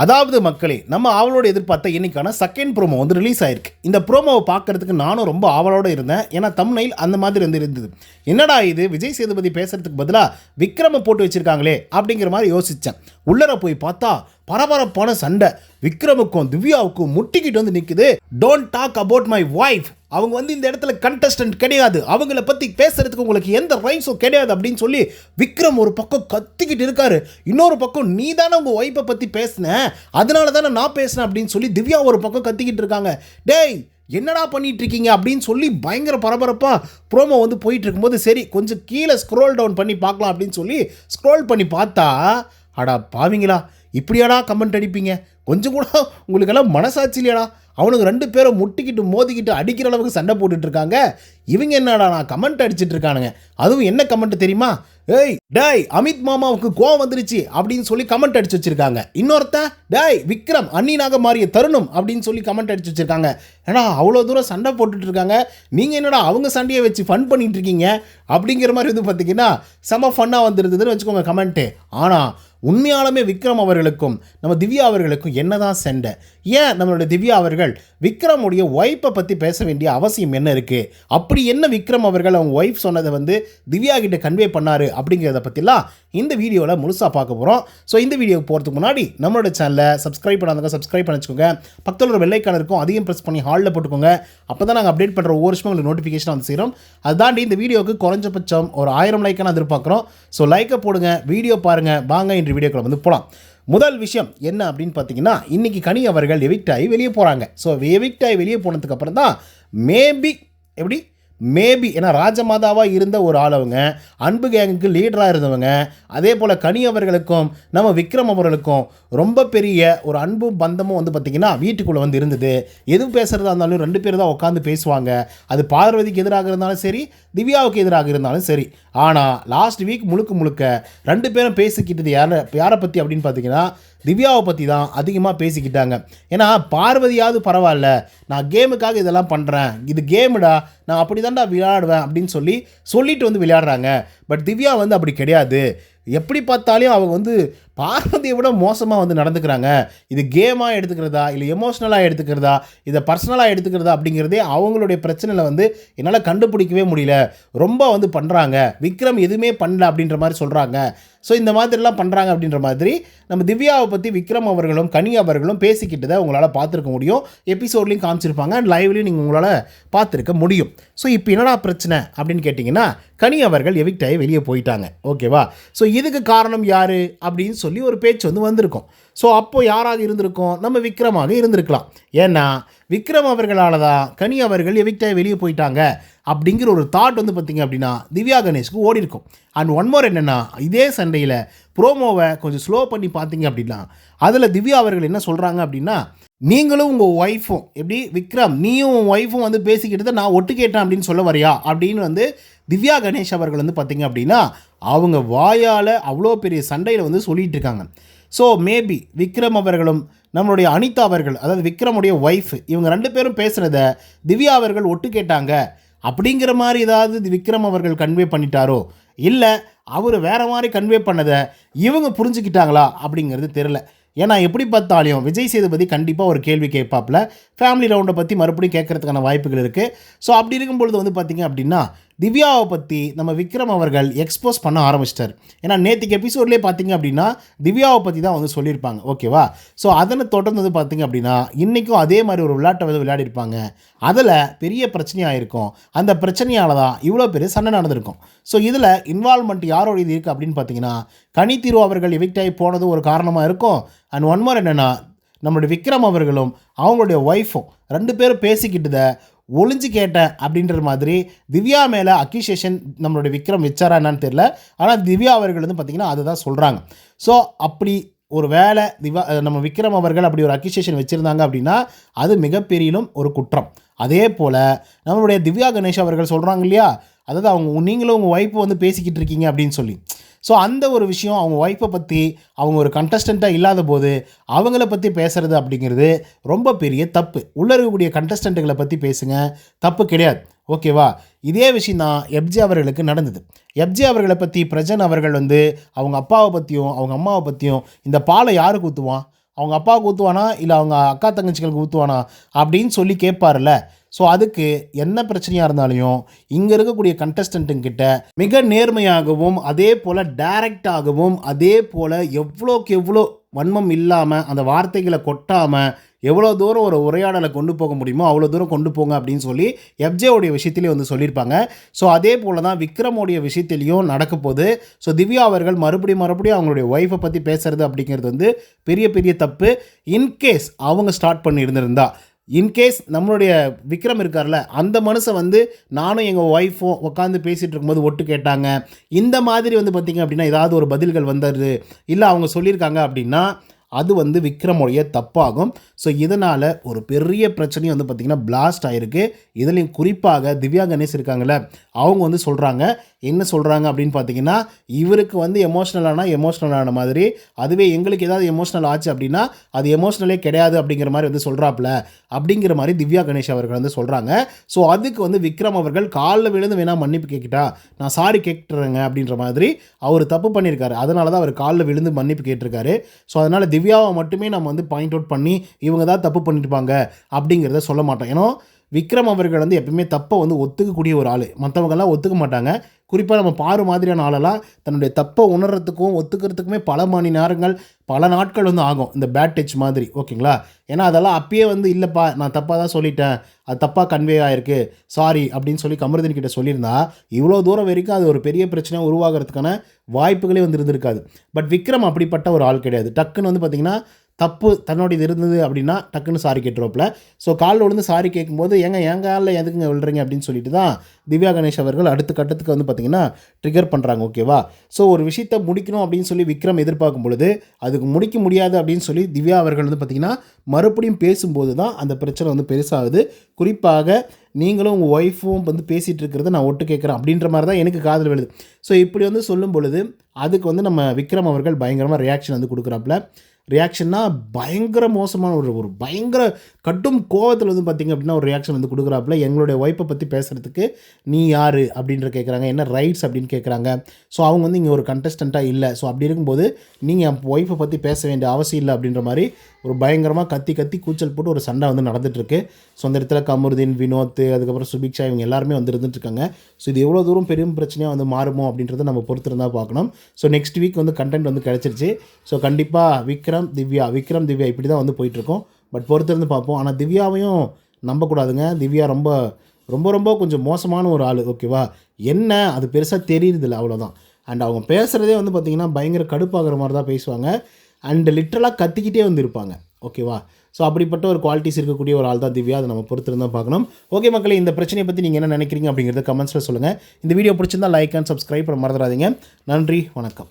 அதாவது மக்களே, நம்ம ஆவலோட எதிர்பார்த்த இன்னைக்கான செகண்ட் ப்ரோமோ வந்து ரிலீஸ் ஆயிருக்கு. இந்த ப்ரோமோவை பார்க்கறதுக்கு நானும் ரொம்ப ஆவலோட இருந்தேன். ஏன்னா தம்ப்நெயில் அந்த மாதிரி வந்து இருந்தது. என்னடா இது விஜய் சேதுபதி பேசுறதுக்கு பதிலாக விக்ரமை போட்டு வச்சிருக்காங்களே அப்படிங்கிற மாதிரி யோசித்தேன். உள்ளர போய் பார்த்தா பரபரப்பான சண்டை விக்ரமுக்கும் திவ்யாவுக்கும் முட்டிக்கிட்டு வந்து நிற்குது. Don't talk about my wife, அவங்க வந்து இந்த இடத்துல கண்டஸ்டன்ட் கிடையாது, அவங்கள பற்றி பேசுறதுக்கு உங்களுக்கு எந்த ரைட்ஸும் கிடையாது அப்படின்னு சொல்லி விக்ரம் ஒரு பக்கம் கத்திக்கிட்டு இருக்காரு. இன்னொரு பக்கம் நீ தானே உங்கள் ஒய்ஃபை பற்றி பேசின, அதனால தானே நான் பேசினேன் அப்படின்னு சொல்லி திவ்யா ஒரு பக்கம் கத்திக்கிட்டு இருக்காங்க. டேய் என்னடா பண்ணிட்டு இருக்கீங்க அப்படின்னு சொல்லி பயங்கர பரபரப்பாக ப்ரோமோ வந்து போயிட்டு இருக்கும்போது சரி கொஞ்சம் கீழே ஸ்க்ரோல் டவுன் பண்ணி பார்க்கலாம் அப்படின்னு சொல்லி ஸ்க்ரோல் பண்ணி பார்த்தா, அடா பாவிங்களா இப்படியாடா கமெண்ட் அடிப்பீங்க, கொஞ்சம் கூட உங்களுக்கெல்லாம் மனசாட்சி இல்லையாடா? அவனுக்கு ரெண்டு பேரும் முட்டிக்கிட்டு மோதிக்கிட்டு அடிக்கிற அளவுக்கு சண்டை போட்டுட்டு இருக்காங்க. இவங்க என்னடா நான் கமெண்ட் அடிச்சிட்டு இருக்கானுங்க. அதுவும் என்ன கமெண்ட் தெரியுமா? ஏய் டேய் அமித் மாமாவுக்கு கோவம் வந்துருச்சு அப்படின்னு சொல்லி கமெண்ட் அடிச்சு வச்சிருக்காங்க. இன்னொருத்தன் டேய் விக்ரம் அண்ணினாக மாறிய தருணம் அப்படின்னு சொல்லி கமெண்ட் அடிச்சு வச்சிருக்காங்க. ஏன்னா அவ்வளோ தூரம் சண்டை போட்டுட்டு இருக்காங்க, நீங்கள் என்னடா அவங்க சண்டையை வச்சு ஃபன் பண்ணிட்டு இருக்கீங்க அப்படிங்கிற மாதிரி வந்து பார்த்தீங்கன்னா செம ஃபன்னாக வந்துருக்குதுன்னு வச்சுக்கோங்க கமெண்ட்டு. ஆனால் உண்மையாலுமே விக்ரம் அவர்களுக்கும் நம்ம திவ்யா அவர்களுக்கும் என்னதான் சண்டை? ஏன் நம்மளுடைய திவ்யா அவர்கள் விக்ரமுடைய ஒய்ஃபை பற்றி பேச வேண்டிய அவசியம் என்ன இருக்குது? அப்படி என்ன விக்ரம் அவர்கள் அவங்க ஒய்ஃப் சொன்னதை வந்து திவ்யா கிட்ட கன்வே பண்ணார் அப்படிங்கிறத பற்றிலாம் இந்த வீடியோவில் முழுசாக பார்க்க போகிறோம். ஸோ இந்த வீடியோக்கு போகிறதுக்கு முன்னாடி நம்மளோட சேனலை சப்ஸ்கிரைப் பண்ணாதவங்க சப்ஸ்கிரைப் பண்ணி வச்சுக்கோங்க. பக்கத்தில் ஒரு வெள்ளைக்கான இருக்கும், அதையும் ப்ரெஸ் பண்ணி ஹாலில் போட்டுக்கோங்க. அப்போ தான் நாங்கள் அப்டேட் பண்ணுற ஒவ்வொரு விஷயமும் உங்களுக்கு நோட்டிஃபிகேஷன் வந்து சேரும். அதுதாண்டி இந்த வீடியோவுக்கு குறைஞ்சபட்சம் ஒரு 1000 லைக்கான எதிர்பார்க்குறோம். ஸோ லைக்கை போடுங்க, வீடியோ பாருங்கள். வாங்க இன்று வீடியோக்குள்ள வந்து போகலாம். முதல் விஷயம் என்ன அப்படின்னு பார்த்தீங்கன்னா, இன்றைக்கி கனி அவர்கள் எவிக்ட் ஆகி வெளியே போகிறாங்க. ஸோ எவிக்ட் ஆகி வெளியே போனதுக்கு அப்புறம் தான் மேபி ஏன்னா ராஜமாதாவாக இருந்த ஒரு ஆளவங்க, அன்பு கேங்குக்கு லீடராக இருந்தவங்க, அதே போல் கனி அவர்களுக்கும் நம்ம விக்ரம் அவர்களுக்கும் ரொம்ப பெரிய ஒரு அன்பும் பந்தமும் வந்து பார்த்திங்கன்னா வீட்டுக்குள்ளே வந்து இருந்தது. எதுவும் பேசுகிறதா இருந்தாலும் ரெண்டு பேர் தான் உட்காந்து பேசுவாங்க. அது பார்வதிக்கு எதிராக இருந்தாலும் சரி, திவ்யாவுக்கு எதிராக இருந்தாலும் சரி. ஆனால் லாஸ்ட் வீக் முழுக்க ரெண்டு பேரும் பேசிக்கிட்டது யாரை பற்றி அப்படின்னு பார்த்தீங்கன்னா திவ்யாவை பற்றி தான் அதிகமாக பேசிக்கிட்டாங்க. ஏன்னா பார்வதியாவது பரவாயில்ல, நான் கேமுக்காக இதெல்லாம் பண்ணுறேன், இது கேமுடா, நான் அப்படி தான்டா விளையாடுவேன் அப்படின்னு சொல்லிட்டு வந்து விளையாடுறாங்க. பட் திவ்யா வந்து அப்படி கிடையாது. எப்படி பார்த்தாலும் அவங்க வந்து பார்வதியை விட மோசமாக வந்து நடந்துக்கிறாங்க. இது கேமாக எடுத்துக்கிறதா இல்லை எமோஷ்னலாக எடுத்துக்கிறதா இதை பர்சனலாக எடுத்துக்கிறதா அப்படிங்கிறதே அவங்களுடைய பிரச்சனையில் வந்து என்னால் கண்டுபிடிக்கவே முடியல. ரொம்ப வந்து பண்ணுறாங்க, விக்ரம் எதுவுமே பண்ணல அப்படின்ற மாதிரி சொல்கிறாங்க. ஸோ இந்த மாதிரிலாம் பண்ணுறாங்க அப்படின்ற மாதிரி நம்ம திவ்யாவை பற்றி விக்ரம் அவர்களும் கனி அவர்களும் பேசிக்கிட்டதை உங்களால் பார்த்துருக்க முடியும். எபிசோட்லேயும் காமிச்சிருப்பாங்க, அண்ட் லைவ்லேயும் நீங்கள் உங்களால் பார்த்துருக்க முடியும். ஸோ இப்போ என்னடா பிரச்சனை அப்படின்னு கேட்டிங்கன்னா, கனி அவர்கள் எவிக்ட் ஆகி வெளியே போயிட்டாங்க. ஓகேவா? ஸோ இதுக்கு காரணம் யார் அப்படின்னு சொல்லி ஒரு பேச்சு வந்து வந்திருக்கும். ஸோ அப்போது யாராக இருந்திருக்கும்? நம்ம விக்ரமாக இருந்திருக்கலாம். ஏன்னா விக்ரம் அவர்களால் தான் கனி அவர்கள் எவிக்ட் ஆகி வெளியே போயிட்டாங்க அப்படிங்கிற ஒரு தாட் வந்து பார்த்திங்க அப்படின்னா திவ்யா கணேஷ்க்கு ஓடி இருக்கும். அண்ட் ஒன் மோர் என்னென்னா, இதே சண்டையில் ப்ரோமோவை கொஞ்சம் ஸ்லோ பண்ணி பார்த்தீங்க அப்படின்னா அதில் திவ்யா அவர்கள் என்ன சொல்கிறாங்க அப்படின்னா, நீங்களும் உங்கள் ஒய்ஃபும் எப்படி விக்ரம் நீயும் உன் ஒய்ஃபும் வந்து பேசிக்கிட்டு நான் ஒட்டு கேட்டேன் அப்படின்னு சொல்ல வரியா அப்படின்னு வந்து திவ்யா கணேஷ் அவர்கள் வந்து பார்த்திங்க அப்படின்னா அவங்க வாயால் அவ்வளோ பெரிய சண்டையில் வந்து சொல்லிகிட்டு இருக்காங்க. ஸோ மேபி விக்ரம் அவர்களும் நம்மளுடைய அனிதா அவர்கள், அதாவது விக்ரமுடைய ஒய்ஃப், இவங்க ரெண்டு பேரும் பேசுகிறத திவ்யா அவர்கள் ஒட்டு கேட்டாங்க அப்படிங்கிற மாதிரி ஏதாவது விக்ரம் அவர்கள் கன்வே பண்ணிட்டாரோ, இல்லை அவர் வேறு மாதிரி கன்வே பண்ணதை இவங்க புரிஞ்சுக்கிட்டாங்களா அப்படிங்கிறது தெரில. ஏன்னா எப்படி பார்த்தாலையும் விஜய் சேதுபதி கண்டிப்பாக ஒரு கேள்வி கேட்பாப்பில், ஃபேமிலி ரவுண்டை பற்றி மறுபடியும் கேட்கறதுக்கான வாய்ப்புகள் இருக்குது. ஸோ அப்படி இருக்கும்பொழுது வந்து பார்த்திங்க அப்படின்னா திவ்யாவை பற்றி நம்ம விக்ரம் அவர்கள் எக்ஸ்போஸ் பண்ண ஆரம்பிச்சிட்டார். ஏன்னா நேற்றுக்கு எபிசோட்லேயே பார்த்திங்க அப்படின்னா திவ்யாவை பற்றி தான் வந்து சொல்லியிருப்பாங்க. ஓகேவா? ஸோ அதனை தொடர்ந்து வந்து பார்த்திங்க அப்படின்னா இன்றைக்கும் அதே மாதிரி ஒரு விளையாட்டை வந்து விளையாடிருப்பாங்க. அதில் பெரிய பிரச்சனையாக இருக்கும். அந்த பிரச்சனையால் தான் இவ்வளோ பெரிய சண்டை நடந்திருக்கும். ஸோ இதில் இன்வால்மெண்ட் யாரோட இது இருக்குது அப்படின்னு பார்த்தீங்கன்னா கனி திரு அவர்கள் எவிக்ட் ஆகி போனது ஒரு காரணமாக இருக்கும். அண்ட் ஒன் மோர் என்னென்னா, நம்மளுடைய விக்ரம் அவர்களும் அவங்களுடைய ஒய்ஃபும் ரெண்டு பேரும் பேசிக்கிட்டதை ஒளிஞ்சு கேட்டேன் அப்படின்ற மாதிரி திவ்யா மேலே அக்யூசேஷன் நம்மளுடைய விக்ரம் வச்சாரா என்னன்னு தெரியல. ஆனால் திவ்யா அவர்கள் வந்து பார்த்திங்கன்னா அதுதான் சொல்கிறாங்க. ஸோ அப்படி ஒரு வேளை நம்ம விக்ரம் அவர்கள் அப்படி ஒரு அக்யூசேஷன் வச்சுருந்தாங்க அப்படின்னா அது மிகப்பெரியிலும் ஒரு குற்றம். அதே போல் நம்மளுடைய திவ்யா கணேஷ் அவர்கள் சொல்கிறாங்க இல்லையா, அதாவது நீங்களும் உங்கள் ஒய்ஃபை வந்து பேசிக்கிட்டு இருக்கீங்க அப்படின்னு சொல்லி. ஸோ அந்த ஒரு விஷயம் அவங்க ஒய்ஃபை பற்றி அவங்க ஒரு கண்டஸ்டண்ட்டாக இல்லாத போது அவங்கள பற்றி பேசுகிறது அப்படிங்கிறது ரொம்ப பெரிய தப்பு. உள்ளே இருக்கக்கூடிய கண்டஸ்டண்ட்டுகளை பற்றி பேசுங்க, தப்பு கிடையாது. ஓகேவா? இதே விஷயம் தான் எப்ஜே அவர்களுக்கு நடந்தது. எப்ஜே அவர்களை பற்றி பிரஜன் அவர்கள் வந்து அவங்க அப்பாவை பற்றியும் அவங்க அம்மாவை பற்றியும் இந்த பாலை யாருக்கு ஊற்றுவான்? அவங்க அப்பாவுக்கு ஊற்றுவானா இல்லை அவங்க அக்கா தங்கச்சிகளுக்கு ஊற்றுவானா அப்படின்னு சொல்லி கேட்பார்ல. ஸோ அதுக்கு என்ன பிரச்சனையாக இருந்தாலும் இங்கே இருக்கக்கூடிய கண்டஸ்டண்ட்டுங்கிட்ட மிக நேர்மையாகவும் அதே போல் டைரக்டாகவும் அதே போல் எவ்வளோக்கு எவ்வளோ வன்மம் இல்லாமல் அந்த வார்த்தைகளை கொட்டாமல் எவ்வளோ தூரம் ஒரு உரையாடலை கொண்டு போக முடியுமோ அவ்வளோ தூரம் கொண்டு போங்க அப்படின்னு சொல்லி எஃப்ஜேவுடைய விஷயத்திலே வந்து சொல்லியிருப்பாங்க. ஸோ அதே போல் தான் விக்ரமோடைய விஷயத்திலையும் நடக்க போகுது. ஸோ திவ்யா அவர்கள் மறுபடியும் அவங்களுடைய ஒய்ஃபை பற்றி பேசுகிறது அப்படிங்கிறது வந்து பெரிய பெரிய தப்பு. இன்கேஸ் அவங்க ஸ்டார்ட் பண்ணி இருந்திருந்தா, இன்கேஸ் நம்மளுடைய விக்ரம் இருக்கார்ல அந்த மனுஷன் வந்து நானும் எங்கள் ஒய்ஃபும் உட்காந்து பேசிகிட்டு இருக்கும்போது ஒட்டு கேட்டாங்க, இந்த மாதிரி வந்து பார்த்திங்க அப்படின்னா ஏதாவது ஒரு பதில்கள் வந்தது இல்லை அவங்க சொல்லியிருக்காங்க அப்படின்னா அது வந்து விக்ரமுடைய தப்பாகும். ஸோ இதனால் ஒரு பெரிய பிரச்சனையும் வந்து பார்த்திங்கன்னா பிளாஸ்ட் ஆகிருக்கு. இதுலேயும் குறிப்பாக திவ்யா கணேஷ் இருக்காங்கள்ல, அவங்க வந்து சொல்கிறாங்க, என்ன சொல்கிறாங்க அப்படின்னு பார்த்தீங்கன்னா, இவருக்கு வந்து எமோஷ்னலான மாதிரி, அதுவே எங்களுக்கு ஏதாவது எமோஷ்னல் ஆச்சு அப்படின்னா அது எமோஷ்னலே கிடையாது அப்படிங்கிற மாதிரி வந்து சொல்கிறாப்புல அப்படிங்கிற மாதிரி திவ்யா கணேஷ் அவர்கள் வந்து சொல்கிறாங்க. ஸோ அதுக்கு வந்து விக்ரம் அவர்கள் காலில் விழுந்து வேணால் மன்னிப்பு கேட்கிட்டா, நான் சாரி கேட்டுறேங்க அப்படின்ற மாதிரி அவர் தப்பு பண்ணியிருக்காரு. அதனால தான் அவர் காலில் விழுந்து மன்னிப்பு கேட்டிருக்காரு. ஸோ அதனால் திவ்யாவை மட்டுமே நம்ம வந்து பாயிண்ட் அவுட் பண்ணி இவங்க தான் தப்பு பண்ணியிருப்பாங்க அப்படிங்கிறத சொல்ல மாட்டோம். ஏன்னா விக்ரம் அவர்கள் வந்து எப்பவுமே தப்பை வந்து ஒத்துக்கக்கூடிய ஒரு ஆள், மற்றவங்கெல்லாம் ஒத்துக்க மாட்டாங்க. குறிப்பாக நம்ம பாரு மாதிரியான ஆளெல்லாம் தன்னுடைய தப்பை உணர்றதுக்கும் ஒத்துக்கிறதுக்குமே பல மணி நேரங்கள் பல நாட்கள் வந்து ஆகும், இந்த பேட் டச் மாதிரி. ஓகேங்களா? ஏன்னா அதெல்லாம் அப்பயே வந்து இல்லைப்பா நான் தப்பாக தான் சொல்லிட்டேன், அது தப்பாக கன்வே ஆகிருக்கு, சாரி அப்படின்னு சொல்லி கமருதீன் கிட்ட சொல்லியிருந்தா இவ்வளோ தூரம் வரைக்கும் அது ஒரு பெரிய பிரச்சனையாக உருவாகிறதுக்கான வாய்ப்புகளே வந்து இருந்திருக்காது. பட் விக்ரம் அப்படிப்பட்ட ஒரு ஆள் கிடையாது. டக்குன்னு வந்து பார்த்திங்கன்னா தப்பு தன்னோடது இருந்தது அப்படின்னா டக்குன்னு சாரி கேட்டுருவாப்புல. ஸோ காலில் விழுந்து சாரி கேட்கும்போது என் காலில் எதுக்குங்க விழுறீங்க அப்படின்னு சொல்லிட்டு தான் திவ்யா கணேஷ் அவர்கள் அடுத்த கட்டத்துக்கு வந்து பார்த்திங்கன்னா ட்ரிகர் பண்ணுறாங்க. ஓகேவா? ஸோ ஒரு விஷயத்தை முடிக்கணும் அப்படின்னு சொல்லி விக்ரம் எதிர்பார்க்கும் பொழுது அதுக்கு முடிக்க முடியாது அப்படின்னு சொல்லி திவ்யா அவர்கள் வந்து பார்த்திங்கன்னா மறுபடியும் பேசும்போது தான் அந்த பிரச்சனை வந்து பெருசாகுது. குறிப்பாக நீங்களும் உங்கள் ஒய்ஃபும் வந்து பேசிகிட்டு இருக்கிறத நான் ஒட்டு கேட்குறேன் அப்படின்ற மாதிரி தான் எனக்கு காதில் விழுது. ஸோ இப்படி வந்து சொல்லும் பொழுது அதுக்கு வந்து நம்ம விக்ரம் அவர்கள் பயங்கரமாக ரியாக்ஷன் வந்து கொடுக்குறாப்புல. ரியாக்ஷன்னா பயங்கர மோசமான ஒரு பயங்கர கடும் கோவத்தில் வந்து பார்த்திங்க அப்படின்னா ஒரு ரியாக்ஷன் வந்து கொடுக்குறாப்புல. எங்களுடைய ஒய்ஃபை பற்றி பேசுகிறதுக்கு நீ யார் அப்படின்ற கேட்குறாங்க, என்ன ரைட்ஸ் அப்படின்னு கேட்குறாங்க. ஸோ அவங்க வந்து இங்கே ஒரு கண்டஸ்டண்ட்டாக இல்லை, ஸோ அப்படி இருக்கும்போது நீங்கள் என் ஒய்ஃபை பற்றி பேச வேண்டிய அவசியம் இல்லை அப்படின்ற மாதிரி ஒரு பயங்கரமாக கத்தி கூச்சல் போட்டு ஒரு சண்டை வந்து நடந்துகிட்ருக்கு. ஸோ அந்த இடத்துல கமருதீன், வினோத், அதுக்கப்புறம் சுபிக்ஷா இவங்க எல்லாருமே வந்து இருந்துகிட்ருக்காங்க. ஸோ இது எவ்வளோ தூரம் பெரும் பிரச்சனையாக வந்து மாறுமோ அப்படின்றத நம்ம பொறுத்திருந்தால் பார்க்கணும். ஸோ நெக்ஸ்ட் வீக் வந்து கண்டென்ட் வந்து கிடச்சிருச்சு. ஸோ கண்டிப்பாக விக்ரம் திவ்யா இப்படி தான் வந்து போயிட்டுருக்கோம். பட் பொறுத்திருந்து பார்ப்போம். ஆனால் திவ்யாவையும் நம்பக்கூடாதுங்க. திவ்யா ரொம்ப ரொம்ப ரொம்ப கொஞ்சம் மோசமான ஒரு ஆள். ஓகேவா? என்ன அது பெருசாக தெரியுறதில்ல, அவ்வளோதான். அண்ட் அவங்க பேசுகிறதே வந்து பார்த்திங்கன்னா பயங்கர கடுப்பாகிற மாதிரி தான் பேசுவாங்க. அண்ட் லிட்ரலாக கத்திக்கிட்டே வந்து இருப்பாங்க. ஓகேவா? ஸோ அப்படிப்பட்ட ஒரு குவாலிட்டிஸ் இருக்கக்கூடிய ஒரு ஆள் தான் திவ்யா. அதை நம்ம பொறுத்திருந்தால் பார்க்கணும். ஓகே மக்களே, இந்த பிரச்சனையை பற்றி நீங்கள் என்ன நினைக்கிறீங்க அப்படிங்கிறத கமெண்ட்ஸில் சொல்லுங்கள். இந்த வீடியோ பிடிச்சிருந்தால் லைக் அண்ட் சப்ஸ்கிரைப் பண்ண மறந்துடாதீங்க. நன்றி, வணக்கம்.